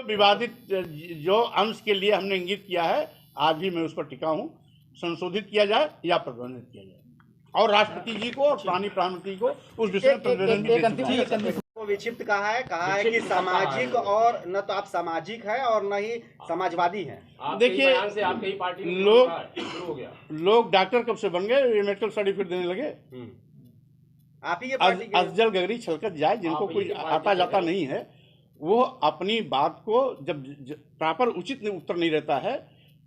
विवादित जो अंश के लिए हमने इंगित किया है, आज भी मैं उस पर टिका हूँ, संशोधित किया जाए या प्रतिबंधित किया जाए, और राष्ट्रपति जी को और पुरानी प्रधानमंत्री को उस विषय में प्रतिवेदन भी दे चुका है। को विक्षिप्त कहा है कि सामाजिक, और न तो आप सामाजिक है और न ही समाजवादी हैं। देखिए, लोग डॉक्टर कब से बन गए, ये मेडिकल सर्टिफिकेट देने लगे। आप ही ये पार्टी के अफजल गगरी छलकत जाए, जिनको कोई आता जाता नहीं है, वो अपनी बात को जब प्रॉपर उचित उत्तर नहीं रहता है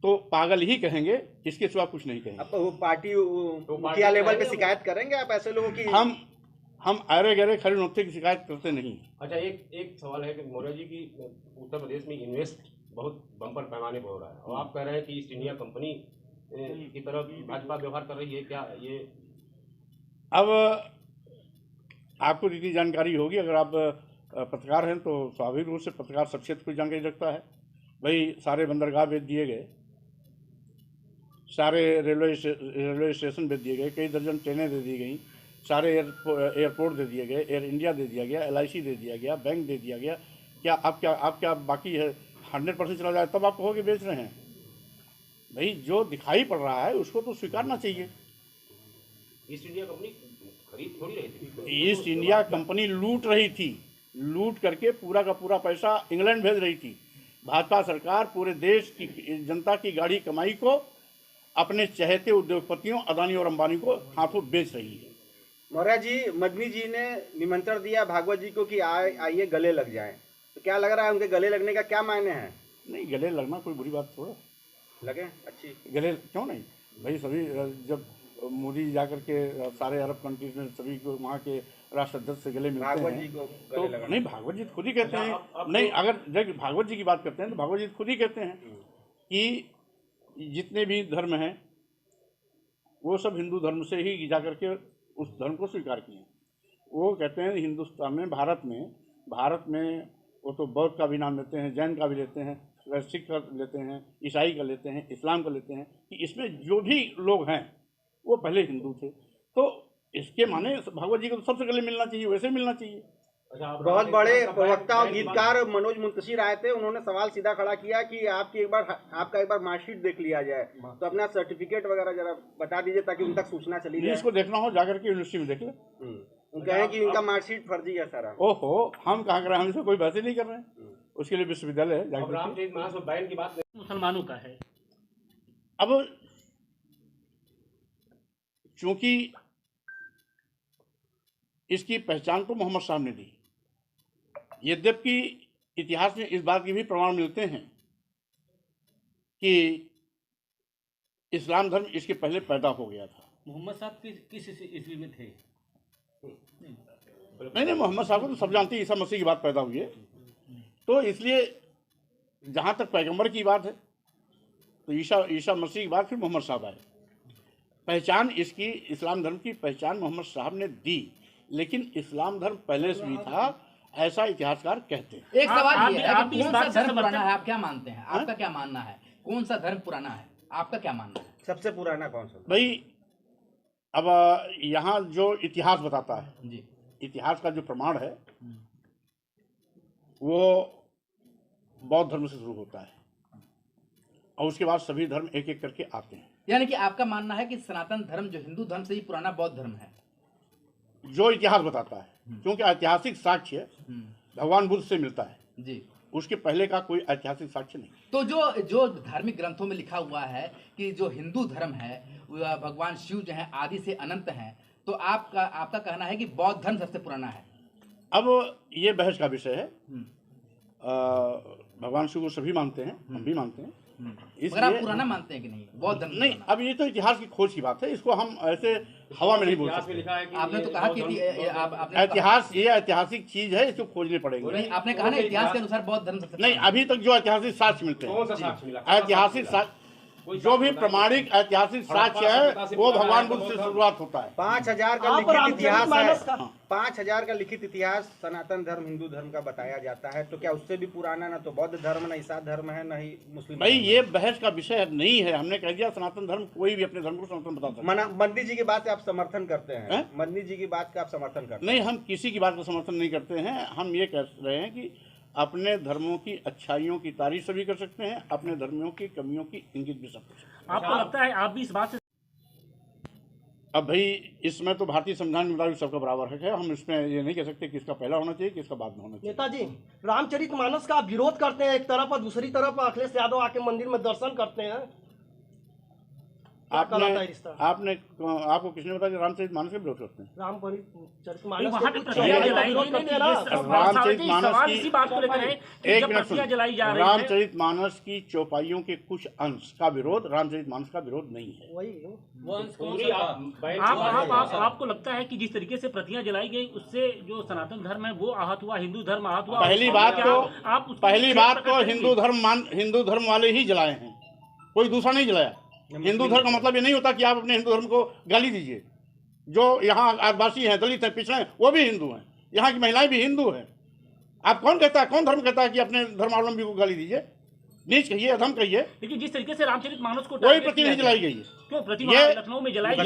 तो पागल ही कहेंगे, इसके सिवा कुछ नहीं कहेंगे। अब पार्टी मुखिया लेवल पे शिकायत करेंगे आप ऐसे लोगों की? हम अरे गरे खड़े नौते की शिकायत करते नहीं। अच्छा, एक सवाल है कि मौर्य जी की उत्तर प्रदेश में इन्वेस्ट बहुत बम्पर पैमाने पर हो रहा है, और आप कह रहे हैं कि ईस्ट इंडिया कंपनी की तरफ भाजपा व्यवहार कर रही है, क्या ये? अब आपको जितनी जानकारी होगी, अगर आप पत्रकार हैं तो स्वाभाविक रूप से पत्रकार सब क्षेत्र को जानकारी रखता है। भाई, सारे बंदरगाह बेच दिए गए, सारे रेलवे स्टेशन बेच दिए गए, कई दर्जन ट्रेनें दे दी गई, सारे एयरपोर्ट दे दिए गए, एयर इंडिया दे दिया गया, LIC दे दिया गया, बैंक दे दिया गया। क्या आप क्या बाकी है? 100% चला जाए तब आप कहोगे बेच रहे हैं। भाई, जो दिखाई पड़ रहा है उसको तो स्वीकारना चाहिए। ईस्ट इंडिया कंपनी खरीद थोड़ी रही थी। ईस्ट इंडिया कंपनी लूट रही थी, लूट करके पूरा का पूरा पैसा इंग्लैंड भेज रही थी। भाजपा सरकार पूरे देश की जनता की गाढ़ी कमाई को अपने चहेते उद्योगपतियों अदानी और अंबानी को हाथों बेच रही है। मौर्य जी, मदनी जी ने निमंत्रण दिया भागवत जी को कि आइए गले लग जाएं, तो क्या लग रहा है उनके गले लगने का क्या मायने हैं? नहीं, गले लगना कोई बुरी बात थोड़ा लगे, अच्छी गले क्यों नहीं भाई। सभी जब मोदी जाकर के सारे अरब कंट्रीज में सभी को वहाँ के राष्ट्राध्यक्ष से गले मिलते हैं तो नहीं, भागवत जी खुद ही कहते हैं। नहीं, अगर भागवत जी की बात करते हैं तो भागवत जी खुद ही कहते हैं कि जितने भी धर्म हैं वो सब हिंदू धर्म से ही जा करके उस धर्म को स्वीकार किए। वो कहते हैं हिंदुस्तान में, भारत में वो तो बौद्ध का भी नाम लेते हैं, जैन का भी लेते हैं, सिख का लेते हैं, ईसाई का लेते हैं, इस्लाम का लेते हैं, कि इसमें जो भी लोग हैं वो पहले हिंदू थे। तो इसके माने भागवत जी को तो सबसे गले मिलना चाहिए, वैसे मिलना चाहिए। बहुत बड़े प्रवक्ता और गीतकार मनोज मुंतशिर आए थे, उन्होंने सवाल सीधा खड़ा किया कि आपका एक बार मार्कशीट देख लिया जाए, तो अपना सर्टिफिकेट वगैरह जरा बता दीजिए ताकि उन तक सूचना चली जाए। इसको देखना हो जाकर के यूनिवर्सिटी में देख ले। वो कहें कि उनका मार्कशीट फर्जी है सारा। ओहो, हम कहाँ कर रहे हैं, हमसे कोई बात ही नहीं कर रहे हैं। उसके लिए विश्वविद्यालय है, बैन की बात मुसलमानों का है। अब चूंकि इसकी पहचान तो मोहम्मद साहब ने दी, यद्यपि इतिहास में इस बात के भी प्रमाण मिलते हैं कि इस्लाम धर्म इसके पहले पैदा हो गया था। मोहम्मद साहब किस ईस्वी में थे? नहीं, मोहम्मद साहब को तो सब जानते हैं, ईसा मसीह की बात पैदा हुई है। तो इसलिए जहाँ तक पैगंबर की बात है तो ईसा मसीह की बात, फिर मोहम्मद साहब आए। पहचान इसकी, इस्लाम धर्म की पहचान मोहम्मद साहब ने दी, लेकिन इस्लाम धर्म पहले से भी था, ऐसा इतिहासकार कहते हैं। एक सवाल ये है कि कौन सा धर्म पुराना है, आप क्या मानते हैं? आपका क्या मानना है? कौन सा धर्म पुराना है, आपका क्या मानना है? सबसे पुराना कौन सा? भाई, अब यहाँ जो इतिहास बताता है जी, इतिहास का जो प्रमाण है वो बौद्ध धर्म से शुरू होता है और उसके बाद सभी धर्म एक एक करके आते हैं। यानी कि आपका मानना है कि सनातन धर्म जो हिंदू धर्म से ही पुराना बौद्ध धर्म है, जो इतिहास बताता है, क्योंकि ऐतिहासिक साक्ष्य भगवान बुद्ध से मिलता है जी, उसके पहले का कोई ऐतिहासिक साक्ष्य नहीं। तो जो धार्मिक ग्रंथों में लिखा हुआ है कि जो हिंदू धर्म है भगवान शिव जो है आदि से अनंत हैं, तो आपका कहना है कि बौद्ध धर्म सबसे पुराना है। अब ये बहस का विषय है। भगवान शिव को सभी मानते हैं, हम भी मानते हैं। मगर आप पुराना मानते हैं कि नहीं बौद्ध धर्म? नहीं, अब ये तो इतिहास की खोज की बात है, इसको हम ऐसे हवा में नहीं बोल सकते। आपने तो कहा कि इतिहास ये ऐतिहासिक चीज है, इसको खोजने पड़ेंगे। नहीं, आपने कहा ना इतिहास के अनुसार बौद्ध धर्म सबसे नहीं, अभी तक जो ऐतिहासिक साक्ष्य मिलते हैं, ऐतिहासिक जो भी प्रमाणिक ऐतिहासिक साक्ष्य है वो भगवान बुद्ध से शुरुआत होता है। 5000 का लिखित इतिहास है, 5000 का लिखित इतिहास सनातन धर्म हिंदू धर्म का बताया जाता है, तो क्या उससे भी पुराना ना तो बौद्ध धर्म, ना ईसा धर्म है, ना ही मुस्लिम? भाई, ये बहस का विषय नहीं है। हमने कह दिया सनातन धर्म, कोई भी अपने धर्म को सनातन बता सकता है। मदनी जी की बात आप समर्थन करते हैं? मदनी जी की बात का आप समर्थन करते हैं? नहीं, हम किसी की बात का समर्थन नहीं करते हैं। हम ये कह रहे हैं कि अपने धर्मों की अच्छाइयों की तारीफ सभी कर सकते हैं, अपने धर्मों की कमियों की इंगित भी सब कर सकते हैं। आपको लगता है आप भी इस बात से अब भाई इसमें तो भारतीय संविधान के मुताबिक सबका बराबर हक है, हम इसमें ये नहीं कह सकते किसका पहला होना चाहिए किसका बाद में होना चाहिए। नेताजी, रामचरितमानस का आप विरोध करते हैं एक तरफ और दूसरी तरफ अखिलेश यादव आके मंदिर में दर्शन करते हैं। क्या कहलाता है रिश्ता? आपको किसने बताया कि रामचरितमानस का विरोध करते हैं? रामचरितमानस वहाँ पे प्रतिक्रिया जलाई गई नहीं, रामचरितमानस इसी बात को लेकर है कि एक जब मिनट प्रतिक्रिया सुनिए, जलाई जा रही है। रामचरितमानस की चौपाइयों के कुछ अंश का विरोध रामचरितमानस का विरोध नहीं है। वही आपको लगता है कि जिस तरीके से प्रतियां जलाई गई उससे जो सनातन धर्म है वो आहत हुआ, हिंदू धर्म आहत हुआ? पहली बात तो हिंदू धर्म वाले ही जलाए हैं, कोई दूसरा नहीं जलाया। हिंदू धर्म का मतलब ये नहीं होता कि आप अपने हिंदू धर्म को गाली दीजिए। जो यहाँ आदिवासी हैं, दलित हैं, पिछड़े हैं, वो भी हिंदू हैं, यहाँ की महिलाएं भी हिंदू हैं। आप कौन धर्म कहता है कि अपने धर्मावलंबी को गाली दीजिए? नीच कहिए, अधम कहिए। लेकिन जिस तरीके से रामचरितमानस को कोई प्रति नहीं जलाई गई है। क्यों प्रतिमा लखनऊ में जलाई गई?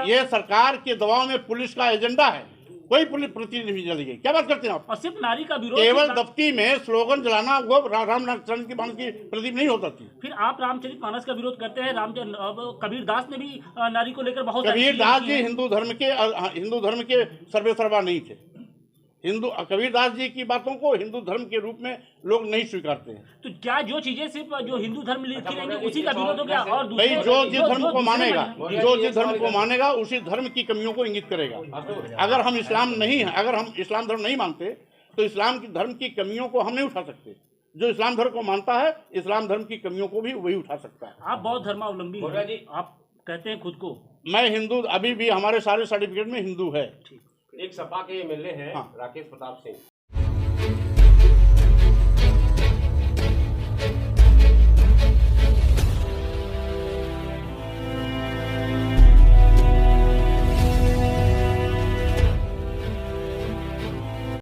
ये सरकार के दबाव में पुलिस का एजेंडा है, कोई पुलिस प्रति नहीं जलाई गई। क्या बात करते हैं आप? और सिर्फ नारी का विरोध, केवल दफ्ती में स्लोगन जलाना वो रामचरितमानस की प्रदीप नहीं होता थी। फिर आप रामचरितमानस का विरोध करते हैं। कबीरदास ने भी नारी को लेकर बहुत कबीरदास जी हिंदू धर्म के सर्वेसर्वा नहीं थे। कबीरदास जी की बातों को हिंदू धर्म के रूप में लोग नहीं स्वीकारते हैं। तो क्या जो चीजें सिर्फ जो हिंदू धर्म लिखी रहेंगी उसी का विरोध हो गया? और भाई जो जिस धर्म को मानेगा उसी धर्म की कमियों को इंगित करेगा। अगर हम इस्लाम धर्म नहीं मानते तो इस्लाम की धर्म की कमियों को हम नहीं उठा सकते। जो इस्लाम धर्म को मानता है, इस्लाम धर्म की कमियों को भी वही उठा सकता है। आप बौद्ध धर्मावलंबी हैं, आप कहते हैं खुद को। मैं हिंदू, अभी भी हमारे सारे सर्टिफिकेट में हिंदू है। एक सपा के एमएलए हैं हाँ। राकेश प्रताप सिंह,